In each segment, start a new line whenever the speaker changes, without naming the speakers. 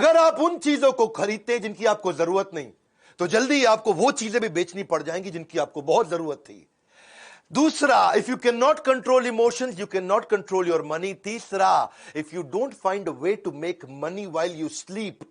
अगर आप उन चीजों को खरीदते जिनकी आपको जरूरत नहीं, तो जल्दी ही आपको वो चीजें भी बेचनी पड़ जाएंगी जिनकी आपको बहुत जरूरत थी। दूसरा, if you can not control emotions, you can not control your money. तीसरा, if you don't find a way to make money while you sleep,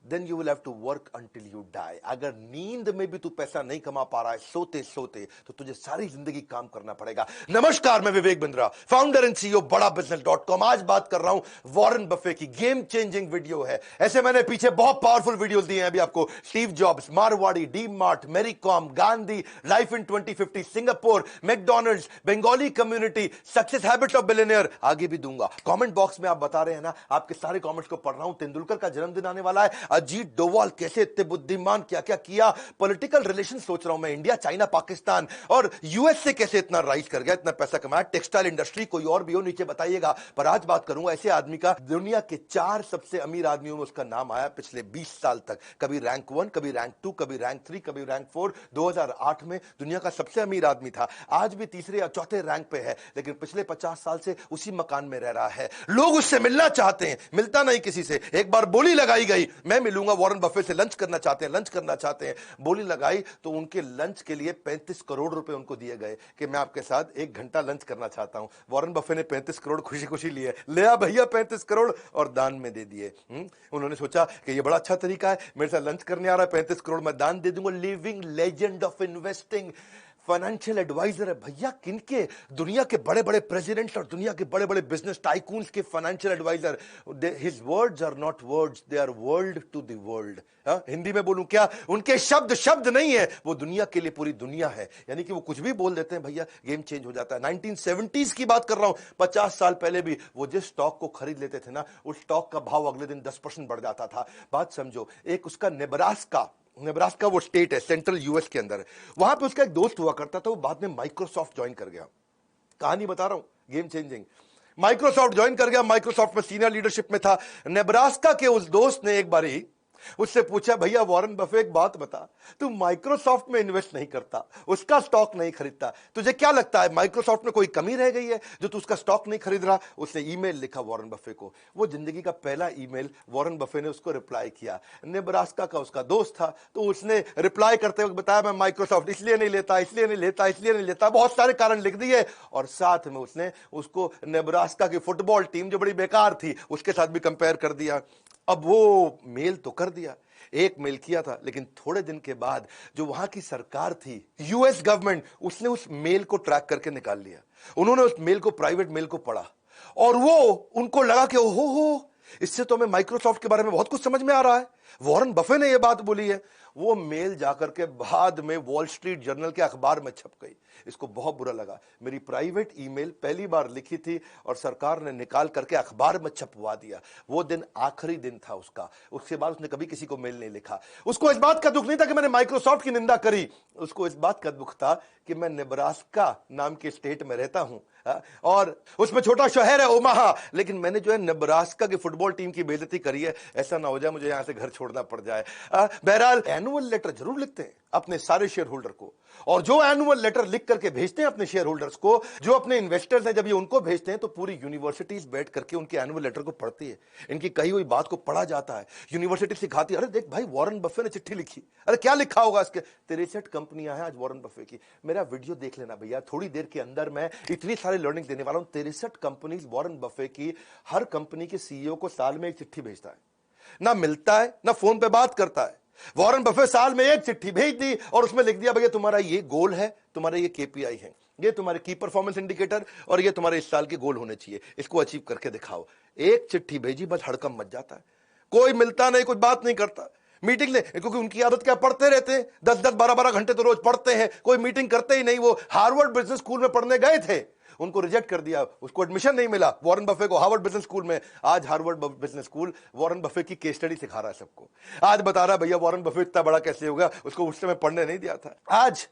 then you will have to work until you die। अगर नींद में भी तू पैसा नहीं कमा पा रहा है सोते सोते, तो तुझे सारी जिंदगी काम करना पड़ेगा। नमस्कार, मैं Vivek Bindra, founder and CEO बड़ा बिजनेस.com। आज बात कर रहा हूं वॉरेन बफे की। गेम चेंजिंग वीडियो है। ऐसे मैंने पीछे बहुत पावरफुल वीडियोस दिए हैं अभी आपको। Steve Jobs, Marwari, D Mart, Mary Kom, Gandhi, life in 2050, Singapore, McDonald's, Bengali community, success habits of billionaire, आगे भी दूंगा। कमेंट बॉक्स में आप बता रहे हैं ना, आपके सारे कमेंट्स को पढ़ रहा हूं। तेंदुलकर का जन्मदिन आने वाला है। अजीत डोवाल कैसे इतने बुद्धिमान, क्या क्या किया। पॉलिटिकल रिलेशन सोच रहा हूं मैं, इंडिया, चाइना, पाकिस्तान और यूएस से कैसे इतना राइज कर गया, इतना पैसा कमाया। टेक्सटाइल इंडस्ट्री, कोई और भी हो नीचे बताइएगा। पर आज बात करूंगा ऐसे आदमी का, दुनिया के 4 सबसे अमीर आदमियों में उसका नाम आया पिछले 20 साल तक। कभी रैंक 1, कभी रैंक 2, कभी रैंक 3, कभी रैंक 4। 2008 में दुनिया का सबसे अमीर आदमी था। आज भी तीसरे या चौथे रैंक पे है, लेकिन पिछले 50 साल से उसी मकान में रह रहा है। लोग उससे मिलना चाहते हैं, मिलता नहीं किसी से। एक बार बोली लगाई गई, मैं मिलूंगा। वॉरेन बफे से लंच करना चाहते हैं। बोली लगाई तो उनके लंच के लिए 35 करोड़ रुपए उनको दिए गए कि मैं आपके साथ 1 घंटा लंच करना चाहता हूं। वॉरेन बफे ने 35 करोड़ खुशी खुशी लिए, ले आ भैया 35 करोड़, और दान में दे दिए। उन्होंने सोचा कि ये बड़ा अच्छा तरीका है, मेरे साथ लंच करने आ रहा है, 35 करोड़ मैं दान दे दूंगा। Living legend of investing, financial advisor है भैया। किनके? दुनिया के बड़े बड़े प्रेसिडेंट्स और दुनिया के बड़े बड़े बिजनेस टाइकून्स के financial advisor. His words are not words, they are world to the world. Hindi में बोलूं क्या, उनके शब्द शब्द नहीं है, वो दुनिया के लिए पूरी दुनिया है। यानी कि वो कुछ भी बोल देते हैं भैया, गेम चेंज हो जाता है। 1970s की बात कर रहा हूं, 50 साल पहले भी वो जिस स्टॉक को खरीद लेते थे ना, उस स्टॉक का भाव अगले दिन 10% बढ़ जाता था। बात समझो। एक उसका नेब्रास्का वो स्टेट है सेंट्रल यूएस के अंदर, वहां पे उसका एक दोस्त हुआ करता था, वो बाद में माइक्रोसॉफ्ट ज्वाइन कर गया। कहानी बता रहा हूं, गेम चेंजिंग। माइक्रोसॉफ्ट ज्वाइन कर गया, माइक्रोसॉफ्ट में सीनियर लीडरशिप में था। नेब्रास्का के उस दोस्त ने एक बारी उससे पूछा, भैया वॉरेन बफे एक बात बता, तू माइक्रोसॉफ्ट में इन्वेस्ट नहीं करता, उसका स्टॉक नहीं खरीदता, तुझे क्या लगता है माइक्रोसॉफ्ट में कोई कमी रह गई है जो तू उसका स्टॉक नहीं खरीद रहा? उसने ईमेल लिखा वॉरेन बफे को। वो जिंदगी का पहला ईमेल, वॉरेन बफे ने उसको रिप्लाई किया। नेब्रास्का का उसका दोस्त था, तो उसने रिप्लाई करते वक्त बताया, मैं माइक्रोसॉफ्ट इसलिए नहीं लेता, बहुत सारे कारण लिख दिए। और साथ में उसने उसको नेब्रास्का की फुटबॉल टीम जो बड़ी बेकार थी उसके साथ भी कंपेयर कर दिया। अब वो मेल तो कर दिया, एक मेल किया था, लेकिन थोड़े दिन के बाद जो वहां की सरकार थी, यूएस गवर्नमेंट, उसने उस मेल को ट्रैक करके निकाल लिया। उन्होंने उस मेल को, प्राइवेट मेल को पढ़ा, और वो उनको लगा कि ओहो, इससे तो हमें माइक्रोसॉफ्ट के बारे में बहुत कुछ समझ में आ रहा है। वॉरेन बफे ने यह बात बोली है। वो मेल जाकर के बाद में वॉल स्ट्रीट जर्नल के अखबार में छप गई। इसको बहुत बुरा लगा, मेरी प्राइवेट ईमेल पहली बार लिखी थी और सरकार ने निकाल करके अखबार में छपवा दिया। वो दिन आखिरी दिन था उसका, उसके बाद उसने कभी किसी को मेल नहीं लिखा। उसको इस बात का दुख नहीं था कि मैंने माइक्रोसॉफ्ट की निंदा करी, उसको इस बात का दुख था कि मैं नेब्रास्का नाम के स्टेट में रहता हूं, और उसमें छोटा शहर है ओमाहा, लेकिन मैंने जो है नेब्रास्का की फुटबॉल टीम की बेइज्जती करी है। ऐसा ना हो जाए मुझे यहां से घर छोड़ना पड़ जाए। बहरहाल एनुअल लेटर जरूर लिखते हैं अपने सारे शेयर होल्डर को, और जो एनुअल लेटर लिख करके भेजते हैं अपने शेयर होल्डर्स को, जो अपने इन्वेस्टर्स हैं, जब ये उनको भेजते हैं तो पूरी यूनिवर्सिटीज बैठ करके उनके एनुअल लेटर को पढ़ती है, इनकी कही हुई बात को पढ़ा जाता है। यूनिवर्सिटी सिखाती है, अरे देख भाई वॉरेन बफे ने चिट्ठी लिखी, अरे क्या लिखा होगा इसके, 63 कंपनियां हैं आज वॉरेन बफे की। मेरा वीडियो देख लेना भैया, थोड़ी देर के अंदर मैं इतनी सारी लर्निंग देने वाला हूं। 63 कंपनीज वॉरेन बफे की। हर कंपनी के सीईओ को साल में एक चिट्ठी भेजता है, ना मिलता है ना फोन पे बात करता है। वॉरेन बफे साल में एक चिट्ठी भेज दी और उसमें लिख दिया, भैया तुम्हारा ये गोल है, तुम्हारा ये केपीआई है, ये तुम्हारे की परफॉर्मेंस इंडिकेटर, और ये तुम्हारे इस साल के गोल होने चाहिए, इसको अचीव करके दिखाओ। एक चिट्ठी भेजी, बस हड़कंप मच जाता है। कोई मिलता नहीं, कुछ बात नहीं करता। मीटिंग ले, क्योंकि उनकी आदत क्या, पढ़ते रहते हैं, 10-10 12-12 घंटे तो रोज पढ़ते हैं, कोई मीटिंग करते ही नहीं। वो हार्वर्ड बिजनेस स्कूल में पढ़ने गए थे, उनको रिजेक्ट कर दिया, उसको एडमिशन नहीं मिला वॉरेन बफे को हार्वर्ड बिजनेस स्कूल में। आज Harvard business school Warren Buffett की केस स्टडी सिखा रहा है सबको। आज बता रहा है भैया वॉरेन बफे इतना बड़ा कैसे होगा, उसको उस समय पढ़ने नहीं दिया था। आज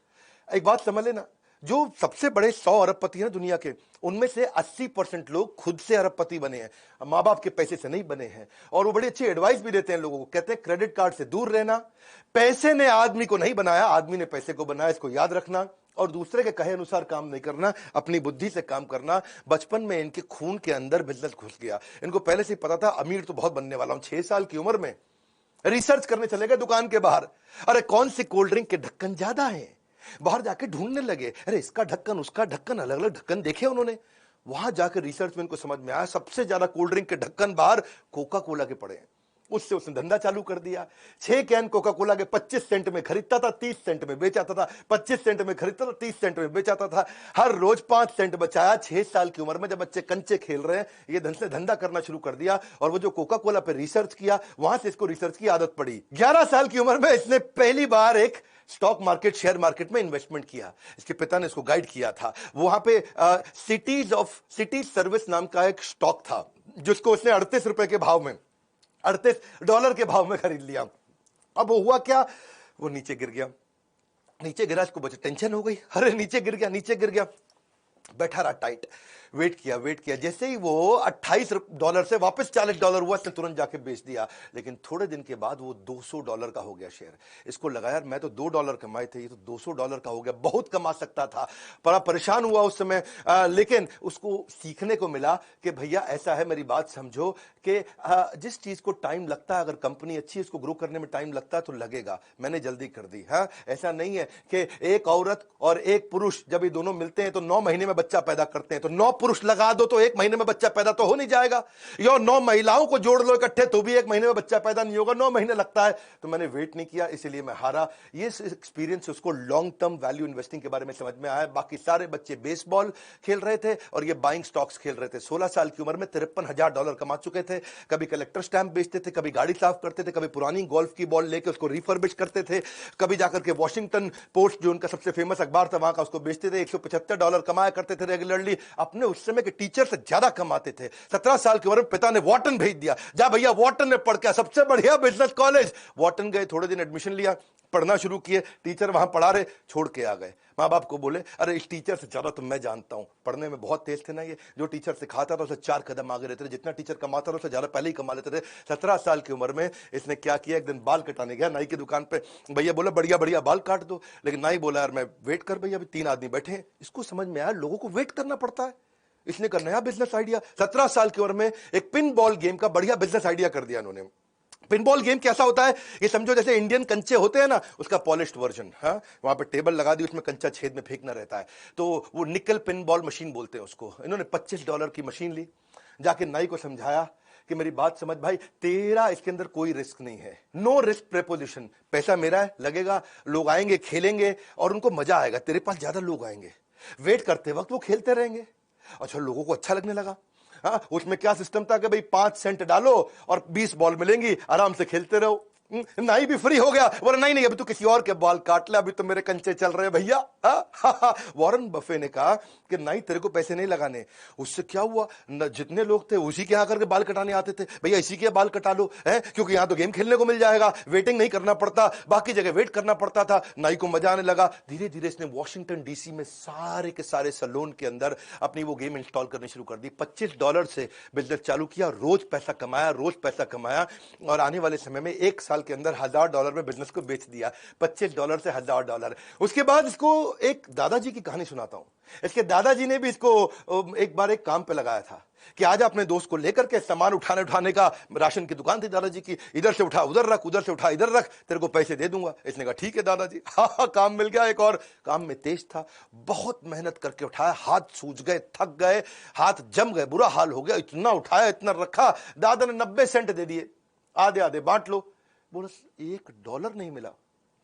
एक बात समझ लेना, जो सबसे बड़े 100 अरबपति हैं दुनिया के, उनमें से 80% लोग खुद से अरबपति बने हैं, माँ बाप के पैसे से नहीं बने हैं। और वो बड़ी अच्छी एडवाइस भी देते हैं लोगों को, कहते हैं क्रेडिट कार्ड से दूर रहना, पैसे ने आदमी को नहीं बनाया, आदमी ने पैसे को बनाया, इसको याद रखना। और दूसरे के कहे अनुसार काम नहीं करना, अपनी बुद्धि से काम करना। बचपन में इनके खून के अंदर बिजनेस घुस गया। इनको पहले से ही पता था अमीर तो बहुत बनने वाला हूं। 6 साल की उम्र में रिसर्च करने चले गए दुकान के बाहर। अरे कौन सी कोल्ड ड्रिंक के ढक्कन ज्यादा है, बाहर जाके ढूंढने लगे। अरे इसका ढक्कन उसका ढक्कन, अलग अलग ढक्कन देखे उन्होंने। वहां जाकर रिसर्च में इनको समझ में आया सबसे ज्यादा कोल्ड ड्रिंक के ढक्कन बाहर कोका कोला के पड़े हैं। उससे उसने धंधा चालू कर दिया। 6 कैन कोका कोला के 25 सेंट में खरीदता था, 30 सेंट में बेचाता था। 25 सेंट में खरीदता था, 30 सेंट में बेचाता था। हर रोज 5 सेंट बचाया। 6 साल की उम्र में जब बच्चे कंचे खेल रहे हैं, ये धन से धंधा करना शुरू कर दिया। और वो जो कोका कोला पे रिसर्च किया, वहां से इसको रिसर्च की आदत पड़ी। 11 साल की उम्र में इसने पहली बार एक स्टॉक मार्केट, शेयर मार्केट में इन्वेस्टमेंट किया। इसके पिता ने इसको गाइड किया था। वहां पे सिटीज सर्विस नाम का एक स्टॉक था, जिसको उसने 38 रुपए के भाव में, $38 के भाव में खरीद लिया। अब वो हुआ क्या, वो नीचे गिर गया। नीचे गिरा, इसको बचे टेंशन हो गई। अरे नीचे गिर गया, नीचे गिर गया। बैठा रहा टाइट, वेट किया। जैसे ही वो $28 से वापस $40 हुआ, इसने तुरंत जाके बेच दिया। लेकिन थोड़े दिन के बाद वो $200 का हो गया शेयर। इसको लगा यार मैं तो $2 कमाए थे, ये तो $200 का हो गया, बहुत कमा सकता था। बड़ा परेशान हुआ उस समय। लेकिन उसको सीखने को मिला कि भैया ऐसा है, मेरी बात समझो कि जिस चीज को टाइम लगता है, अगर कंपनी अच्छी है, इसको ग्रो करने में टाइम लगता है तो लगेगा। मैंने जल्दी कर दी। हाँ, ऐसा नहीं है कि एक औरत और एक पुरुष जब ये दोनों मिलते हैं तो 9 महीने में बच्चा पैदा करते हैं, तो 9 पुरुष लगा दो तो 1 महीने में बच्चा पैदा तो हो नहीं जाएगा। या 9 महिलाओं को जोड़ लो इकट्ठे तो भी 1 महीने में बच्चा पैदा नहीं होगा, 9 महीने लगता है। तो मैंने वेट नहीं किया, इसलिए मैं हारा। ये एक्सपीरियंस उसको लॉन्ग टर्म वैल्यू इन्वेस्टिंग के बारे में समझ में आया। बाकी सारे बच्चे बेसबॉल खेल रहे थे और ये बाइंग स्टॉक्स खेल रहे थे। 16 साल की उम्र में $53,000 कमा चुके थे। कभी कलेक्टर स्टैंप बेचते थे, कभी गाड़ी साफ करते थे, कभी पुरानी गोल्फ की बॉल लेके उसको रिफर्बिश करते थे, कभी जाकर के वॉशिंगटन पोस्ट जो उनका सबसे फेमस अखबार था वहां का उसको बेचते थे। $175 कमाया करते थे रेगुलरली। अपने उस समय के टीचर से ज्यादा कमाते थे। 17 साल की उम्र में पिता ने वॉटन भेज दिया, जा भैया वॉटन में पढ़ के, सबसे बढ़िया बिजनेस कॉलेज। वॉटन गए, थोड़े दिन एडमिशन लिया, पढ़ना शुरू किए। टीचर वहां पढ़ा रहे, छोड़ के आ गए। माँ बाप को बोले अरे इस टीचर से ज्यादा तो मैं जानता हूं। पढ़ने में बहुत तेज थे ना ये, जो टीचर सिखाता था उसे 4 कदम आगे रहते थे। जितना टीचर कमाता था उससे ज्यादा पहले ही कमा लेते थे। 17 साल की उम्र में इसने क्या किया, एक दिन बाल कटाने गया नाई की दुकान पे। भैया बोला बढ़िया बढ़िया बाल काट दो, लेकिन नाई बोला यार मैं वेट कर भैया, अभी 3 आदमी बैठे हैं। इसको समझ में आया लोगों को वेट करना पड़ता है। इसने का नया बिजनेस आइडिया, 17 साल की उम्र में एक पिन बॉल गेम का बढ़िया बिजनेस आइडिया कर दिया इन्होंने। पिनबॉल गेम कैसा होता है, ये समझो जैसे इंडियन कंचे होते हैं ना, उसका पॉलिश्ड वर्जन। हाँ, वहां पे टेबल लगा दी, उसमें कंचा छेद में फेंकना रहता है, तो वो निकल पिनबॉल मशीन बोलते हैं उसको। इन्होंने $25 की मशीन ली, जाके नाई को समझाया कि मेरी बात समझ भाई, तेरा इसके अंदर कोई रिस्क नहीं है, नो रिस्क प्रेपोजिशन। पैसा मेरा है, लगेगा, लोग आएंगे खेलेंगे और उनको मजा आएगा, तेरे पास ज्यादा लोग आएंगे, वेट करते वक्त वो खेलते रहेंगे। अच्छा, लोगों को अच्छा लगने लगा। हाँ, उसमें क्या सिस्टम था कि भाई 5 सेंट डालो और 20 बॉल मिलेंगी, आराम से खेलते रहो। नाई भी फ्री हो गया, बोला नहीं नहीं अभी तो किसी और के बाल काट ले, अभी तो मेरे कंचे चल रहे हैं भैया। वॉरेन बफे ने कहा कि नाई तेरे को पैसे नहीं लगाने। उससे क्या हुआ, जितने लोग थे उसी के यहाँ करके बाल कटाने आते थे। भैया इसी के बाल कटा लो, है क्योंकि यहाँ तो गेम खेलने को मिल जाएगा, वेटिंग नहीं करना पड़ता, बाकी जगह वेट करना पड़ता था। नाई को मजा आने लगा। धीरे धीरे इसने वॉशिंगटन डीसी में सारे के सारे सैलून के अंदर अपनी वो गेम इंस्टॉल करनी शुरू कर दी। $25 से बिजनेस चालू किया, रोज पैसा कमाया, रोज पैसा कमाया, और आने वाले समय में 1 साल के अंदर $1000 में बिजनेस को बेच दिया। $25 से $1000। उसके बाद इसको एक दादाजी की कहानी सुनाता हूं। इसके दादाजी ने भी इसको एक बार एक काम पे लगाया था कि आज अपने दोस्त को लेकर के सामान उठाने का, राशन की दुकान थी दादाजी की, इधर से उठा उधर रख, उधर से उठा इधर रख, तेरे को पैसे दे दूंगा। इसने कहा ठीक है दादाजी। हाँ, काम मिल गया। एक और काम में तेज था, बहुत मेहनत करके उठाया, हाथ सूज गए, थक गए, हाथ जम गए, बुरा हाल हो गया। इतना उठाया, इतना रखा, दादा ने 90 सेंट दे दिए, आधे आधे बांट लो। बोला $1 नहीं मिला,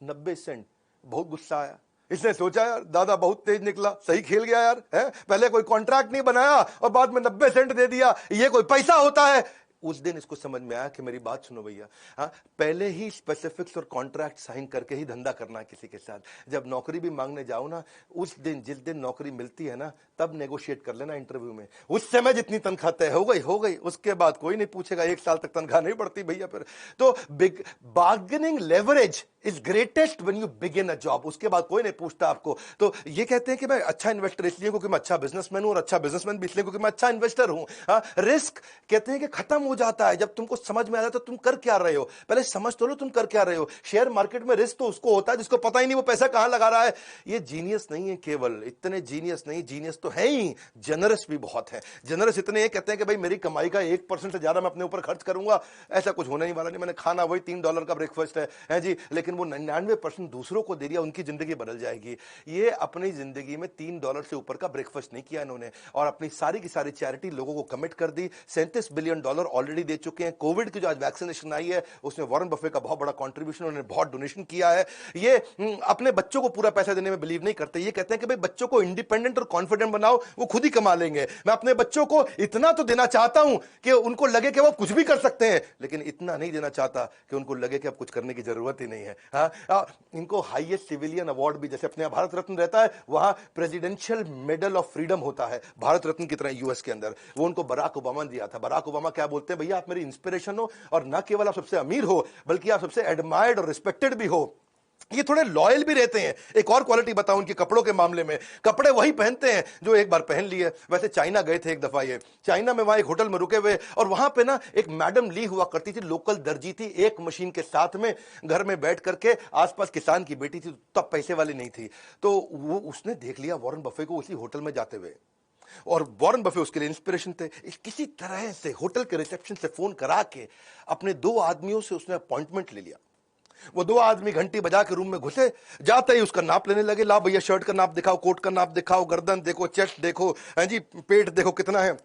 90 सेंट। बहुत गुस्सा आया। इसने सोचा यार दादा बहुत तेज निकला, सही खेल गया यार, है पहले कोई कॉन्ट्रैक्ट नहीं बनाया और बाद में 90 सेंट दे दिया, ये कोई पैसा होता है। उस दिन इसको समझ में आया कि मेरी बात सुनो भैया, हाँ, पहले ही स्पेसिफिक्स और कॉन्ट्रैक्ट साइन करके ही धंधा करना है किसी के साथ। जब नौकरी भी मांगने जाओ ना, उस दिन जिस दिन नौकरी मिलती है ना, तब नेगोशिएट कर लेना इंटरव्यू में। उस समय जितनी तनख्वाह तय हो गई, उसके बाद कोई नहीं पूछेगा। 1 साल तक तनख्वाह नहीं बढ़ती भैया फिर तो। Big bargaining leverage is greatest when you begin a job. उसके बाद कोई नहीं पूछता आपको। तो ये कहते हैं कि मैं अच्छा इन्वेस्टर इसलिए क्योंकि मैं अच्छा बिजनेसमैन हूं, और अच्छा बिजनेसमैन भी इसलिए क्योंकि मैं अच्छा इन्वेस्टर हूं। हाँ, रिस्क कहते हैं कि खत्म हो जाता है जब तुमको समझ में आ जाता है तुम कर क्या रहे हो। पहले समझ तो लो तुम कर क्या रहे हो। शेयर मार्केट में रिस्क तो उसको होता है जिसको पता ही नहीं वो पैसा कहां लगा रहा है। ये जीनियस नहीं है, केवल इतने जीनियस नहीं, जीनियस तो है ही, जनरस भी बहुत है। जनरस इतने हैं, कहते हैं कि भाई मेरी कमाई का 1% से ज्यादा मैं अपने ऊपर खर्च करूंगा, ऐसा कुछ होने ही वाला नहीं। मैंने खाना वही $3 का ब्रेकफास्ट है जी, लेकिन वो 99% दूसरों को दे दिया, उनकी जिंदगी बदल जाएगी। ये अपनी जिंदगी में $3 से ऊपर का ब्रेकफास्ट नहीं किया इन्होंने, और अपनी सारी की सारी चैरिटी लोगों को कमिट कर दी। $37 बिलियन ऑलरेडी दे चुके हैं। कोविड की जो आज वैक्सीनेशन आई है उसमें वॉरेन बफे का बहुत बड़ा कंट्रीब्यूशन, उन्होंने बहुत डोनेशन किया है। ये अपने बच्चों को पूरा पैसा देने में बिलीव नहीं करते। ये कहते हैं कि भाई बच्चों को इंडिपेंडेंट और कॉन्फिडेंट बनाओ, वो खुद ही कमा लेंगे। मैं अपने बच्चों को इतना तो देना चाहता हूं कि उनको लगे कि वो कुछ भी कर सकते हैं, लेकिन इतना नहीं देना चाहता कि उनको लगे कि अब कुछ करने की जरूरत ही नहीं है। इनको हाईएस्ट सिविलियन अवार्ड भी, जैसे अपने भारत रत्न रहता है, वहां प्रेसिडेंशियल मेडल ऑफ फ्रीडम होता है भारत रत्न की तरह यूएस के अंदर, वो उनको बराक ओबामा ने दिया था। बराक ओबामा क्या बोलते हैं, भैया आप मेरी इंस्पिरेशन हो, और न केवल आप सबसे अमीर हो बल्कि आप सबसे एडमायर्ड और रिस्पेक्टेड भी हो। ये थोड़े लॉयल भी रहते हैं। एक और क्वालिटी बताऊं उनके कपड़ों के मामले में, कपड़े वही पहनते हैं जो एक बार पहन लिए। वैसे चाइना गए थे एक दफा, ये चाइना में वहां एक होटल में रुके हुए, और वहां पे ना एक मैडम ली हुआ करती थी, लोकल दर्जी थी, एक मशीन के साथ में घर में बैठ करके, आसपास किसान की बेटी थी, तब पैसे वाली नहीं थी। तो वो उसने देख लिया वॉरेन बफे को उसी होटल में जाते हुए, और वॉरेन बफे उसके लिए इंस्पिरेशन थे। किसी तरह से होटल के रिसेप्शन से फोन करा के अपने 2 आदमियों से उसने अपॉइंटमेंट ले लिया। वो 2 आदमी घंटी बजा के रूम में घुसे, जाते ही उसका नाप लेने लगे। ला भैया शर्ट का नाप दिखाओ, कोट का नाप दिखाओ, गर्दन देखो, चेस्ट देखो, हैं जी, पेट देखो कितना है।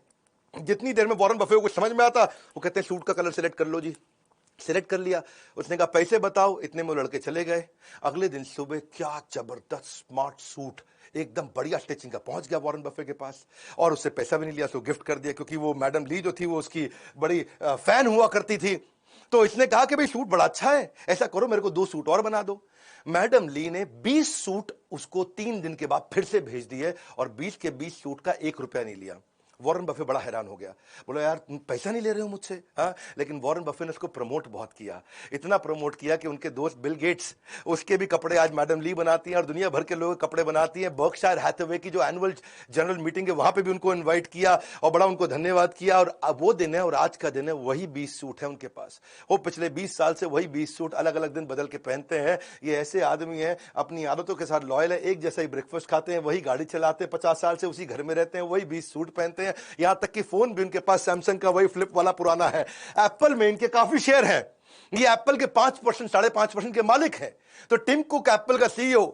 जितनी देर में वॉरेन बफे को कुछ समझ में आता, वो कहते हैं सूट का कलर सिलेक्ट कर लो जी। सिलेक्ट कर लिया। उसने कहा पैसे बताओ, इतने में लड़के चले गए। अगले दिन सुबह क्या जबरदस्त स्मार्ट सूट, एकदम बढ़िया स्टिचिंग का, पहुंच गया वॉरेन बफे के पास, और उससे पैसा भी नहीं लिया, उसको गिफ्ट कर दिया, क्योंकि वो मैडम ली जो थी वो उसकी बड़ी फैन हुआ करती थी। तो इसने कहा कि भाई सूट बड़ा अच्छा है, ऐसा करो मेरे को 2 सूट और बना दो। मैडम ली ने 20 सूट उसको 3 दिन के बाद फिर से भेज दिए, और 20 के 20 सूट का 1 रुपया नहीं लिया। वॉरेन बफे बड़ा हैरान हो गया, बोला यार तुम पैसा नहीं ले रहे हो मुझसे। हाँ, लेकिन वॉरेन बफे ने उसको प्रमोट बहुत किया, इतना प्रमोट किया कि उनके दोस्त बिल गेट्स, उसके भी कपड़े आज मैडम ली बनाती हैं, और दुनिया भर के लोग कपड़े बनाती हैं। बर्कशायर हैथवे की जो एनुअल जनरल मीटिंग है वहां पे भी उनको इन्वाइट किया और बड़ा उनको धन्यवाद किया। और वो दिन है और आज का दिन है, वही 20 सूट है उनके पास। वो पिछले 20 साल से वही 20 सूट अलग अलग दिन बदल के पहनते हैं। ये ऐसे आदमी हैं, अपनी आदतों के साथ लॉयल है, एक जैसा ही ब्रेकफास्ट खाते हैं, वही गाड़ी चलाते हैं, 50 साल से उसी घर में रहते हैं, वही 20 सूट पहनते हैं। यहां तक कि फोन भी उनके पास सैमसंग का वही फ्लिप वाला पुराना है। एप्पल में इनके काफी शेयर हैं, ये एप्पल के 5%, 5.5% के मालिक हैं। तो टिम कुक एप्पल का सीईओ,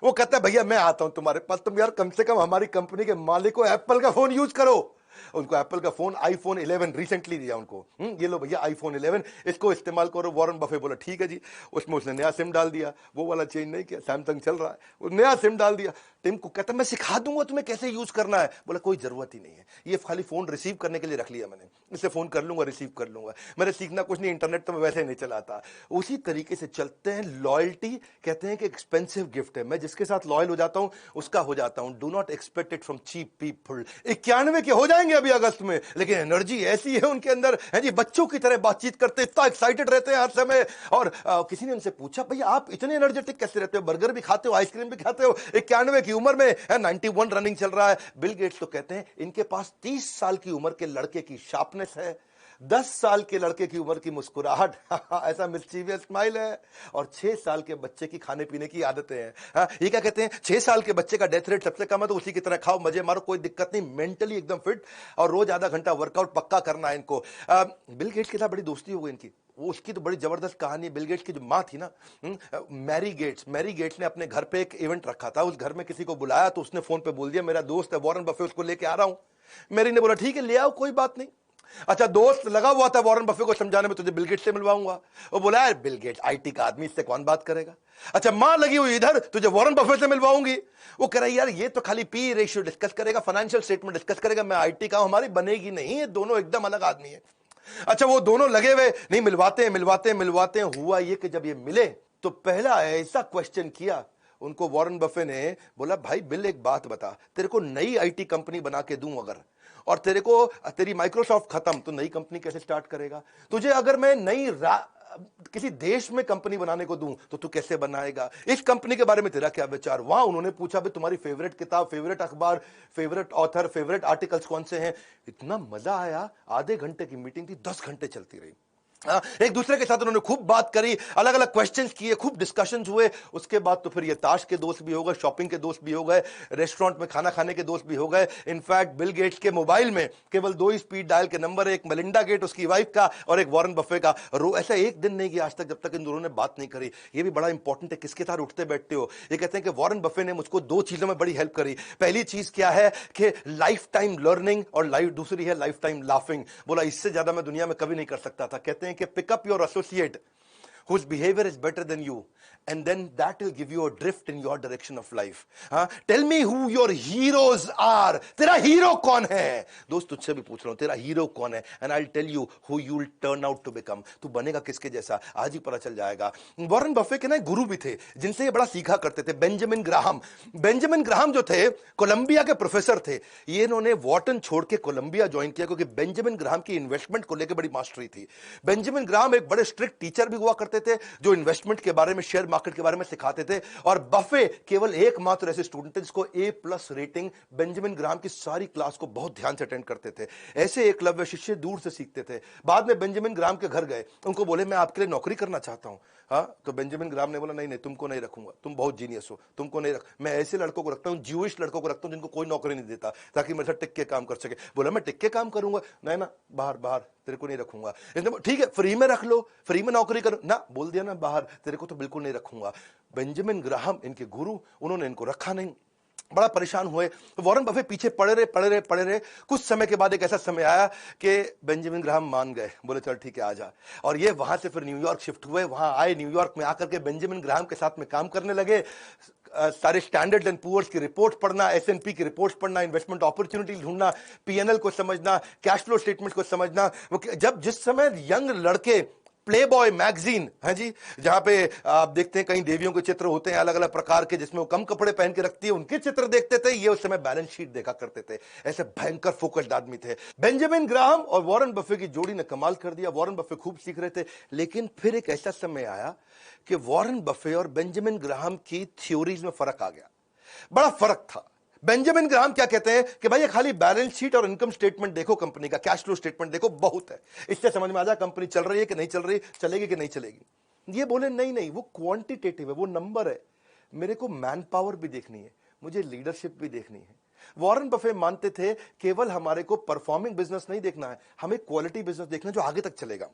वो कहता है भैया मैं आता हूं तुम्हारे पास, तुम यार कम से कम हमारी कंपनी के मालिक को एप्पल का फोन यूज करो। उनको एप्पल का फोन आईफोन 11 रिसेंटली दिया उनको, ये लो भैया आईफोन 11, इसको इस्तेमाल करो। वॉरेन बफे बोला ठीक है जी। उसमें उसने नया सिम डाल दिया, वो वाला चेंज नहीं किया, सैमसंग चल रहा है, वो नया सिम डाल दिया। टिम को कहता मैं सिखा दूंगा तुम्हें कैसे यूज करना है। बोला कोई जरूरत ही नहीं है, ये खाली फोन रिसीव करने के लिए रख लिया मैंने, इससे फोन कर लूंगा, रिसीव कर लूंगा, मैंने सीखना कुछ नहीं, इंटरनेट तो मैं वैसे नहीं चलाता। उसी तरीके से चलते हैं। लॉयल्टी कहते हैं कि एक्सपेंसिव गिफ्ट है, मैं जिसके साथ लॉयल हो जाता हूं उसका हो जाता हूं। Do not expect it from cheap people. 91 के हो जाएंगे अभी अगस्त में, लेकिन एनर्जी ऐसी है उनके अंदर, है जी, बच्चों की तरह बातचीत करते, इतना एक्साइटेड रहते हैं हर समय। और किसी ने उनसे पूछा भैया आप इतने एनर्जेटिक कैसे रहते हो, बर्गर भी खाते हो, आइसक्रीम भी खाते हो, 91 की उम्र में, 91 रनिंग चल रहा है। बिल गेट्स तो कहते हैं इनके पास 30 साल की उम्र के लड़के की शार्पनेस है, 10 साल के लड़के की उम्र की मुस्कुराहट, ऐसा मिस्चीवियस स्माइल है, और 6 साल के बच्चे की खाने पीने की आदतें हैं। ये क्या कहते हैं, 6 साल के बच्चे का डेथ रेट सबसे कम है, तो उसी की तरह खाओ, मजे मारो, कोई दिक्कत नहीं, मेंटली एकदम फिट, और रोज आधा घंटा वर्कआउट पक्का करना है इनको। बिल गेट्स के साथ बड़ी दोस्ती हो गई इनकी। वो उसकी तो बड़ी जबरदस्त कहानी है। बिल गेट्स की जो माँ थी ना, मैरी गेट्स ने अपने घर पे एक इवेंट रखा था, उस घर में किसी को बुलाया, तो उसने फोन पे बोल दिया मेरा दोस्त है वॉरेन बफे, उसको लेके आ रहा हूं। मैरी ने बोला ठीक है ले आओ, कोई बात नहीं। अच्छा, दोस्त लगा हुआ था वॉरेन बफे को समझाने में, तुझे बिल गेट्स से मिलवाऊंगा। वो बोला यार बिल गेट्स आईटी का आदमी, इससे कौन बात करेगा। अच्छा, मां लगी हुई इधर, तुझे वॉरेन बफे से मिलवाऊंगी। वो कह रहा है यार ये तो खाली पी रेशियो डिस्कस करेगा, फाइनेंशियल स्टेटमेंट डिस्कस करेगा, मैं आईटी का हूं, हमारी बनेगी नहीं, ये दोनों एकदम अलग आदमी है। अच्छा, वो दोनों लगे हुए, नहीं मिलवाते हैं। हुआ ये कि जब ये मिले तो पहला ऐसा क्वेश्चन किया उनको वॉरेन बफे ने, बोला भाई बिल एक बात बता, तेरे को नई आईटी कंपनी बना के दूं अगर, और तेरी माइक्रोसॉफ्ट खत्म, तो नई कंपनी कैसे स्टार्ट करेगा। तुझे अगर मैं नई किसी देश में कंपनी बनाने को दूं तो तू कैसे बनाएगा, इस कंपनी के बारे में तेरा क्या विचार। वहां उन्होंने पूछा भाई तुम्हारी फेवरेट किताब, फेवरेट अखबार, फेवरेट ऑथर, फेवरेट आर्टिकल्स कौन से हैं। इतना मजा आया, आधे घंटे की मीटिंग थी, 10 घंटे चलती रही। एक दूसरे के साथ उन्होंने खूब बात करी, अलग अलग क्वेश्चंस किए, खूब डिस्कशंस हुए। उसके बाद तो फिर ये ताश के दोस्त भी हो गए, शॉपिंग के दोस्त भी हो गए, रेस्टोरेंट में खाना खाने के दोस्त भी हो गए। इनफैक्ट बिल गेट्स के मोबाइल में केवल 2 ही स्पीड डायल के नंबर, एक मेलिंडा गेट उसकी वाइफ का और एक वॉरेन बफे का। ऐसा एक दिन नहीं गया आज तक जब तक इन दोनों ने बात नहीं करी। ये भी बड़ा इंपॉर्टेंट है, किसके साथ उठते बैठते हो। ये कहते हैं कि वॉरेन बफे ने मुझको 2 चीजों में बड़ी हेल्प करी। पहली चीज क्या है कि लाइफ टाइम लर्निंग, और दूसरी है लाइफ टाइम लाफिंग। बोला इससे ज्यादा मैं दुनिया में कभी नहीं कर सकता था। कहते हैं कि pickup your associate whose behavior is better than you, and then that will give you a drift in your direction of life. Tell me who your heroes are. तेरा हीरो कौन है? दोस्त तुझसे भी पूछ रहा हूं, तेरा हीरो कौन है? And I'll tell you who you'll turn out to become. तू बनेगा किसके जैसा आज ही पता चल जाएगा। वॉरेन बफे के ना गुरु भी थे जिनसे ये बड़ा सीखा करते थे, बेंजामिन ग्राहम। बेंजामिन ग्राहम जो थे कोलंबिया के प्रोफेसर थे। ये इन्होंने वॉर्टन छोड़ के कोलंबिया ज्वाइन किया क्योंकि बेंजामिन ग्राहम की इन्वेस्टमेंट को लेकर बड़ी मास्टरी थी। बेंजामिन ग्राहम एक बड़े स्ट्रिक्ट टीचर भी हुआ करते थे जो इन्वेस्टमेंट के बारे में, शेयर मार्केट के बारे में सिखाते थे। और बफे केवल एकमात्र ऐसे स्टूडेंट थे जिसको A+ रेटिंग। बेंजामिन ग्राहम की सारी क्लास को बहुत ध्यान से अटेंड करते थे। ऐसे एकलव्य शिष्य दूर से सीखते थे। बाद में बेंजामिन ग्राहम के घर गए, उनको बोले मैं आपके लिए नौकरी करना चाहता हूं। तो बेंजामिन ग्राहम ने बोला नहीं नहीं, तुमको नहीं रखूंगा, तुम बहुत जीनियस हो, तुमको नहीं रख। मैं ऐसे लड़कों को रखता हूं, ज्यूइश लड़कों को रखता हूं जिनको कोई नौकरी नहीं देता, ताकि मेरे साथ टिक के काम कर सके। बोला मैं टिक के काम करूंगा, नहीं ना, बाहर बाहर, तेरे को नहीं रखूंगा। ठीक है फ्री में रख लो, फ्री में नौकरी करो ना, बोल दिया ना बाहर, तेरे को तो बिल्कुल नहीं रखूंगा। बेंजामिन ग्राहम इनके गुरु, उन्होंने इनको रखा नहीं। बड़ा परेशान हुए। वॉरेन बफे पीछे पड़े रहे। कुछ समय के बाद एक ऐसा समय आया कि बेंजामिन ग्राहम मान गए, बोले चल ठीक है आजा। और ये वहां से फिर न्यूयॉर्क शिफ्ट हुए। वहां आए, न्यूयॉर्क में आकर के बेंजामिन ग्राहम के साथ में काम करने लगे। सारे स्टैंडर्ड एंड पुअर्स की रिपोर्ट पढ़ना, S&P की रिपोर्ट पढ़ना, इन्वेस्टमेंट अपॉर्चुनिटी ढूंढना, P&L को समझना, कैश फ्लो स्टेटमेंट को समझना। जब जिस समय यंग लड़के प्ले बॉय मैगजीन है जी, जहां पे आप देखते हैं कई देवियों के चित्र होते हैं अलग अलग प्रकार के, जिसमें वो कम कपड़े पहन के रखती है, उनके चित्र देखते थे। ये उस समय बैलेंस शीट देखा करते थे। ऐसे भयंकर फोकस्ड आदमी थे। बेंजामिन ग्राहम और वॉरेन बफे की जोड़ी ने कमाल कर दिया। वॉरेन बफे खूब सीख रहे थे, लेकिन फिर एक ऐसा समय आया कि वॉरेन बफे और बेंजामिन ग्राहम की थ्योरीज में फर्क आ गया। बड़ा फर्क था। बेंजामिन ग्राहम क्या कहते हैं कि भाई ये खाली बैलेंस शीट और इनकम स्टेटमेंट देखो, कंपनी का कैश फ्लो स्टेटमेंट देखो, बहुत है, इससे समझ में आ जाए कंपनी चल रही है कि नहीं चल रही, चलेगी कि नहीं चलेगी। ये बोले नहीं नहीं, वो क्वांटिटेटिव है, वो नंबर है, मेरे को मैन पावर भी देखनी है, मुझे लीडरशिप भी देखनी है। वॉरेन बफे मानते थे केवल हमारे को परफॉर्मिंग बिजनेस नहीं देखना है, हमें क्वालिटी बिजनेस देखना है जो आगे तक चलेगा।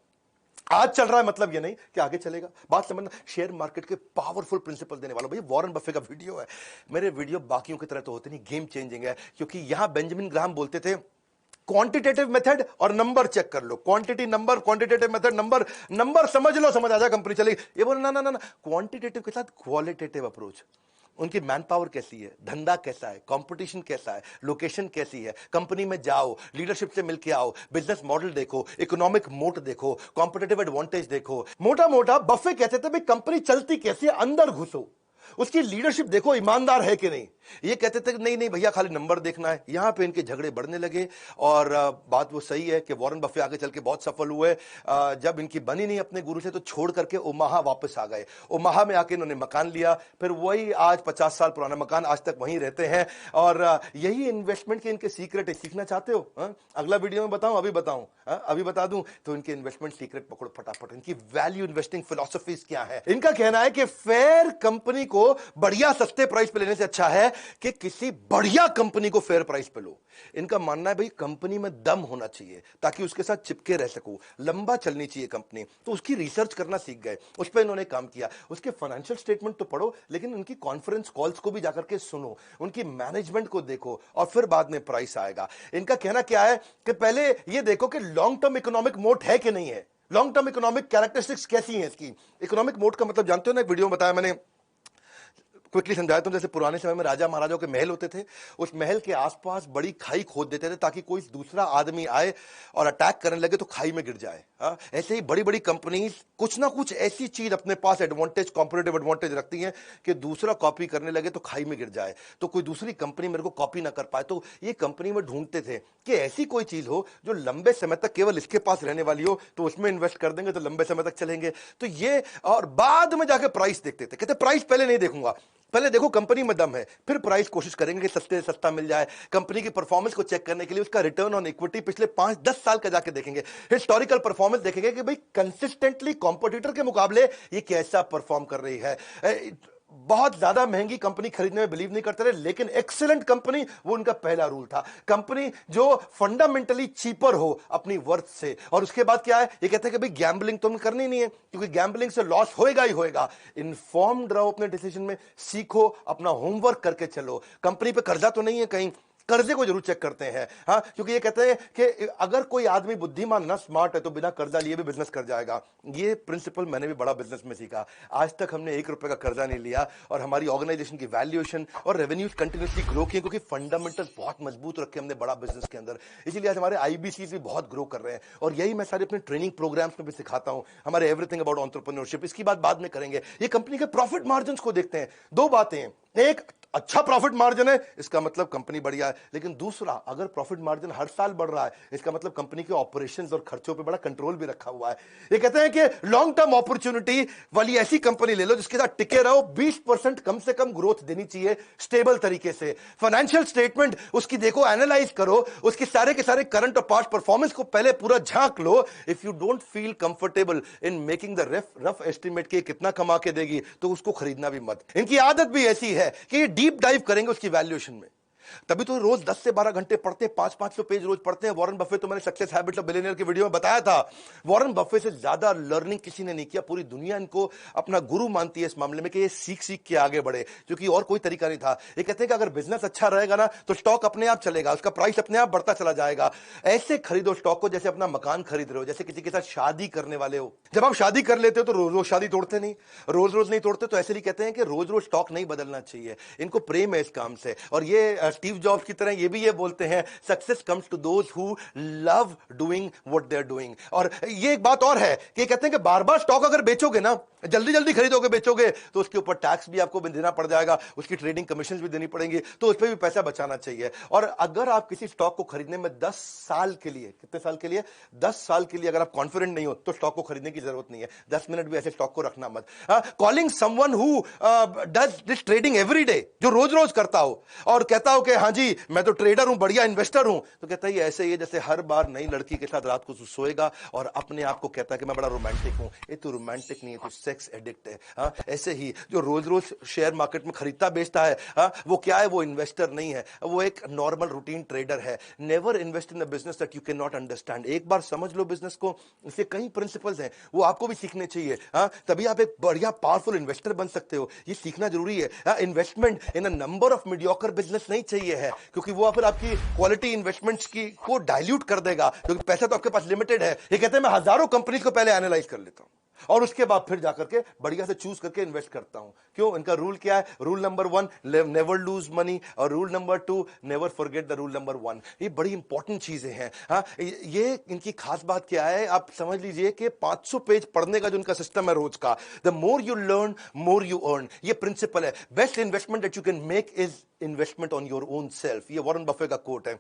आज चल रहा है मतलब ये नहीं कि आगे चलेगा। बात समझना, शेयर मार्केट के पावरफुल प्रिंसिपल देने वाला भाई वॉरेन बफे का वीडियो है। मेरे वीडियो बाकियों की तरह तो होते नहीं, गेम चेंजिंग है, क्योंकि यहां बेंजामिन ग्राहम बोलते थे क्वांटिटेटिव मेथड और नंबर चेक कर लो, quantity number, quantitative method number, number समझ लो, समझ आ जाए कंपनी चलेगी। ये बोले ना ना ना, क्वांटिटेटिव के साथ क्वालिटेटिव अप्रोच। उनकी मैन पावर कैसी है, धंधा कैसा है, कंपटीशन कैसा है, लोकेशन कैसी है, कंपनी में जाओ, लीडरशिप से मिलके आओ, बिजनेस मॉडल देखो, इकोनॉमिक मोट देखो, कॉम्पिटिटिव एडवांटेज देखो। मोटा मोटा बफे कहते थे भाई कंपनी चलती कैसी है, अंदर घुसो, उसकी लीडरशिप देखो, ईमानदार है कि नहीं। ये कहते थे नहीं नहीं भैया खाली नंबर देखना है। यहां पे इनके झगड़े बढ़ने लगे। और बात वो सही है कि वॉरेन बफे आगे चल के बहुत सफल हुए। जब इनकी बनी नहीं अपने गुरु से तो छोड़ करके ओमाहा वापस आ गए। ओमाहा में आके इन्होंने मकान लिया, फिर वही आज 50 साल पुराना मकान, आज तक वहीं रहते हैं। और यही इन्वेस्टमेंट के इनके सीक्रेट है। सीखना चाहते हो अगला वीडियो में बताऊं, अभी बताऊं, अभी बता दूं तो इनके इन्वेस्टमेंट सीक्रेट पकड़ो फटाफट। इनकी वैल्यू इन्वेस्टिंग फिलॉसफीज क्या है। इनका कहना है कि फेयर कंपनी को बढ़िया सस्ते प्राइस पे लेने से अच्छा है कि किसी बढ़िया कंपनी को फेयर प्राइस पे लो। इनका मानना है भाई कंपनी में दम होना चाहिए ताकि उसके साथ चिपके रह सको, लंबा चलनी चाहिए कंपनी। तो उसकी रिसर्च करना सीख गए, उस पर इन्होंने काम किया। उसके फाइनेंशियल स्टेटमेंट तो पढ़ो, लेकिन उनकी कॉन्फ्रेंस कॉल्स को भी जाकर के सुनो, उनकी मैनेजमेंट को देखो, और फिर बाद में प्राइस आएगा। इनका कहना क्या है कि पहले ये देखो कि लॉन्ग टर्म इकोनॉमिक मोट है कि नहीं है, लॉन्ग टर्म इकोनॉमिक कैरेक्टरिस्टिक्स कैसी हैं इसकी। इकोनॉमिक मोट का मतलब जानते हो ना, एक वीडियो में बताया मैंने, क्विकली समझाता हूं। जैसे पुराने समय में राजा महाराजाओं के महल होते थे, उस महल के आसपास बड़ी खाई खोद देते थे ताकि कोई दूसरा आदमी आए और अटैक करने लगे तो खाई में गिर जाए। हाँ, ऐसे ही बड़ी बड़ी कंपनीज कुछ ना कुछ ऐसी चीज अपने पास एडवांटेज, कॉम्पिटिटिव एडवांटेज रखती हैं कि दूसरा कॉपी करने लगे तो खाई में गिर जाए, तो कोई दूसरी कंपनी मेरे को कॉपी ना कर पाए। तो ये कंपनी में ढूंढते थे कि ऐसी कोई चीज हो जो लंबे समय तक केवल इसके पास रहने वाली हो, तो उसमें इन्वेस्ट कर देंगे तो लंबे समय तक चलेंगे। तो ये, और बाद में जाके प्राइस देखते थे, कहते प्राइस पहले नहीं देखूंगा, पहले देखो कंपनी में दम है, फिर प्राइस कोशिश करेंगे कि सस्ते से सस्ता मिल जाए। कंपनी की परफॉर्मेंस को चेक करने के लिए उसका रिटर्न ऑन इक्विटी पिछले 5-10 साल का जाके देखेंगे, हिस्टोरिकल परफॉर्मेंस देखेंगे कि भाई कंसिस्टेंटली कॉम्पिटिटर के मुकाबले ये कैसा परफॉर्म कर रही है। बहुत ज्यादा महंगी कंपनी खरीदने में बिलीव नहीं करते रहे, लेकिन एक्सीलेंट कंपनी, वो उनका पहला रूल था। कंपनी जो फंडामेंटली चीपर हो अपनी वर्थ से। और उसके बाद क्या है, ये कहते हैं कि भाई गैम्बलिंग तुम करनी नहीं है, क्योंकि गैम्बलिंग से लॉस होएगा ही होएगा। इन्फॉर्म्ड रहो अपने डिसीजन में, सीखो, अपना होमवर्क करके चलो। कंपनी पे कर्जा तो नहीं है कहीं, कर्जे को जरूर चेक करते हैं। हाँ, क्योंकि ये कहते हैं कि अगर कोई आदमी बुद्धिमान ना, स्मार्ट है, तो बिना कर्जा लिए भी बिजनेस कर जाएगा। ये प्रिंसिपल मैंने भी बड़ा बिजनेस में सीखा। आज तक हमने 1 रुपए का कर्जा नहीं लिया, और हमारी ऑर्गेनाइजेशन की वैल्यूएशन और रेवेन्यूज कंटिन्यूसली ग्रो किए, क्योंकि फंडामेंटल्स बहुत मजबूत रखे हमने बड़ा बिजनेस के अंदर। इसीलिए आज हमारे आईबीसीज भी बहुत ग्रो कर रहे हैं, और यही मैं सारे अपने ट्रेनिंग प्रोग्राम्स में भी सिखाता हूं, हमारे एवरीथिंग अबाउट एंटरप्रेन्योरशिप। इसकी बात बाद में करेंगे। ये कंपनी के प्रॉफिट मार्जिन को देखते हैं। 2 बातें हैं, एक, अच्छा प्रॉफिट मार्जिन है, इसका मतलब कंपनी बढ़िया है। लेकिन दूसरा, अगर प्रॉफिट मार्जिन हर साल बढ़ रहा है, इसका मतलब कंपनी के ऑपरेशंस और खर्चों पे बड़ा कंट्रोल भी रखा हुआ है। ये कहते हैं कि लॉन्ग टर्म अपॉर्चुनिटी वाली ऐसी कंपनी ले लो जिसके साथ टिके रहो, 20% कम से कम ग्रोथ देनी चाहिए स्टेबल तरीके से। फाइनेंशियल स्टेटमेंट उसकी देखो, एनालाइज करो, उसके सारे के सारे करंट और पास्ट परफॉर्मेंस को पहले पूरा झांक लो। If you don't feel comfortable in making the rough estimate के कितना कमा के देगी, तो उसको खरीदना भी मत। इनकी आदत भी ऐसी है कि डीप डाइव करेंगे उसकी वैल्यूएशन में। तभी तो रोज 10 से 12 घंटे पढ़ते हैं, 500-500 पेज रोज पढ़ते हैं। वॉरेन बफे, तो मैंने सक्सेस हैबिट्स ऑफ बिलियनियर की वीडियो में बताया था, वॉरेन बफे से ज्यादा लर्निंग किसी ने नहीं किया। पूरी दुनिया इनको अपना गुरु मानती है इस मामले में कि ये सीख सीख के आगे बढ़े, क्योंकि और कोई तरीका नहीं था। ये कहते हैं कि अगर बिजनेस अच्छा रहेगा ना, तो स्टॉक अपने आप चलेगा, उसका प्राइस अपने आप बढ़ता चला जाएगा। ऐसे खरीदो स्टॉक को जैसे अपना मकान खरीद रहे हो, जैसे किसी के साथ शादी करने वाले हो। जब आप शादी कर लेते हो तो रोज रोज शादी तोड़ते नहीं, रोज रोज नहीं तोड़ते। तो ऐसे ही कहते हैं कि रोज रोज स्टॉक नहीं बदलना चाहिए, इनको प्रेम है इस काम से। और ये स्टीव जॉब्स की तरह ये भी ये बोलते हैं, success comes to those who love doing what they are doing. और ये एक बात और है कि कहते हैं कि बार बार स्टॉक अगर बेचोगे ना, जल्दी जल्दी खरीदोगे बेचोगे, तो उसके ऊपर टैक्स भी आपको देना पड़ जाएगा, उसकी ट्रेडिंग कमीशन भी देनी पड़ेंगी, तो उस पर भी पैसा बचाना चाहिए। और अगर आप किसी स्टॉक को खरीदने में 10 साल के लिए, कितने साल के लिए, 10 साल के लिए अगर आप कॉन्फिडेंट नहीं हो, तो स्टॉक को खरीदने की जरूरत नहीं है। 10 मिनट भी ऐसे स्टॉक को रखना मत। Calling someone who does this trading every day, जो रोज रोज करता हो और कहता हो कि हाँ जी मैं तो ट्रेडर हूं, बढ़िया इन्वेस्टर हूं, तो कहता है ऐसे ही है जैसे हर बार नई लड़की के साथ रात को सोएगा और अपने आप को कहता है कि मैं बड़ा रोमांटिक हूं। ये तो रोमांटिक नहीं है, तो सेक्स एडिक्ट है। हाँ, ऐसे ही जो रोज रोज शेयर मार्केट में खरीदता बेचता है, हाँ, वो क्या है, वो इन्वेस्टर नहीं है, वो एक नॉर्मल रूटीन ट्रेडर है। Never invest in a business that you can not understand. एक बार समझ लो बिजनेस को, इसके कई प्रिंसिपल्स हैं, वो आपको भी सीखने चाहिए। हाँ, तभी आप एक बढ़िया पावरफुल इन्वेस्टर बन सकते हो। ये सीखना जरूरी है। हाँ, investment in a number of mediocre business नहीं चाहिए है, क्योंकि वो फिर आपकी क्वालिटी इन्वेस्टमेंट्स की को डाइल्यूट कर देगा, क्योंकि पैसा तो आपके पास लिमिटेड है। ये कहते हैं मैं हजारों कंपनीज को पहले एनालाइज कर लेता हूं और उसके बाद फिर जाकर के बढ़िया से चूज करके इन्वेस्ट करता हूं। क्यों? इनका रूल क्या है? Rule number 1, never lose money, और rule number 2, never forget the rule number 1। ये बड़ी इंपॉर्टेंट चीजें हैं। हाँ, ये इनकी खास बात क्या है, आप समझ लीजिए कि 500 पेज पढ़ने का जो इनका सिस्टम है रोज का, the more you learn more you earn, ये प्रिंसिपल है। Best investment that you can make is investment on your own self, ये वॉरेन बफे का कोट है।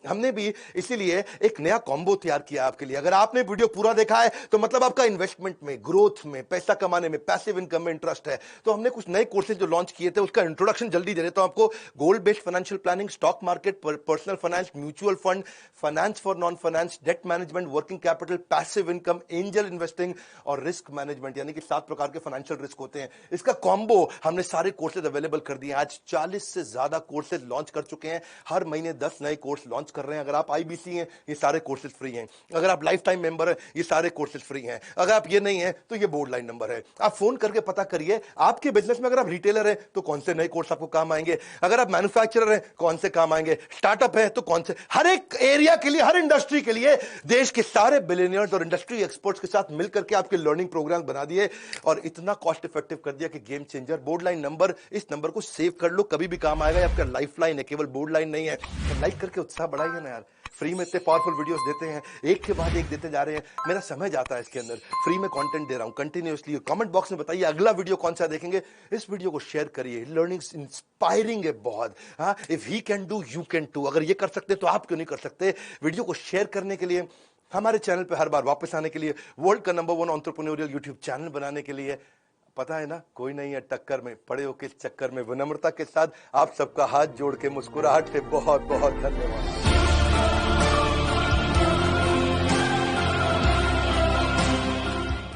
हमने भी इसीलिए एक नया कॉम्बो तैयार किया आपके लिए। अगर आपने वीडियो पूरा देखा है तो मतलब आपका इन्वेस्टमेंट में, ग्रोथ में, पैसा कमाने में, पैसिव इनकम में इंटरेस्ट है। तो हमने कुछ नए कोर्सेज जो लॉन्च किए थे, उसका इंट्रोडक्शन जल्दी दे देता हूं आपको। Gold based financial planning, stock market, personal finance, mutual fund, finance for non finance, debt management, working capital, passive income, angel investing और रिस्क मैनेजमेंट, यानी कि 7 प्रकार के फाइनेंशियल रिस्क होते हैं। इसका कॉम्बो हमने सारे कोर्सेज अवेलेबल कर दिए। आज 40 से ज्यादा ज्यादा कोर्सेज लॉन्च कर चुके हैं। हर महीने 10 नए कोर्स लॉन्च कर रहे हैं। अगर आप आईबीसी हैं, ये सारे कोर्सेज फ्री हैं। अगर आप लाइफ टाइम मेंबर हैं, ये सारे कोर्सेज फ्री हैं। अगर आप ये नहीं है तो ये बोर्ड लाइन नंबर है। आप फोन करके पता करिए आपके बिजनेस में, अगर आप रिटेलर हैं तो कौन से नए कोर्स आपको काम आएंगे, अगर आप मैन्युफैक्चरर हैं कौन से काम आएंगे, स्टार्टअप है तो कौन से। हर एक एरिया के लिए, हर इंडस्ट्री के लिए देश के सारे बिलियनियर्स और इंडस्ट्री एक्सपर्ट्स के साथ मिलकर के आपके लर्निंग प्रोग्राम बना दिए और इतना कॉस्ट इफेक्टिव कर दिया कि game changer. Board line number, इस नंबर को सेव कर लो, कभी भी काम आएगा। आपका लाइफ लाइन है, केवल बोर्ड लाइन नहीं है। तो लाइक करके उत्साह बढ़ाइए ना यार। फ्री में इतने पावरफुल वीडियोस देते हैं, एक के बाद एक देते जा रहे हैं। मेरा समय जाता है इसके अंदर, फ्री में कंटेंट दे रहा हूं कंटिन्यूअसली। कमेंट बॉक्स में बताइए अगला वीडियो कौन सा देखेंगे। इस वीडियो को शेयर करिए, लर्निंग इंस्पायरिंग है बहुत। हाँ, if he can do you can too. अगर ये कर सकते तो आप क्यों नहीं कर सकते। वीडियो को शेयर करने के लिए, हमारे चैनल पे हर बार वापस आने के लिए, वर्ल्ड का नंबर 1 एंटरप्रेन्योरियल यूट्यूब चैनल बनाने के लिए, पता है ना, कोई नहीं है टक्कर में, पड़े हो किस चक्कर में। विनम्रता के साथ आप सबका हाथ जोड़ के, मुस्कुराहट से बहुत बहुत धन्यवाद।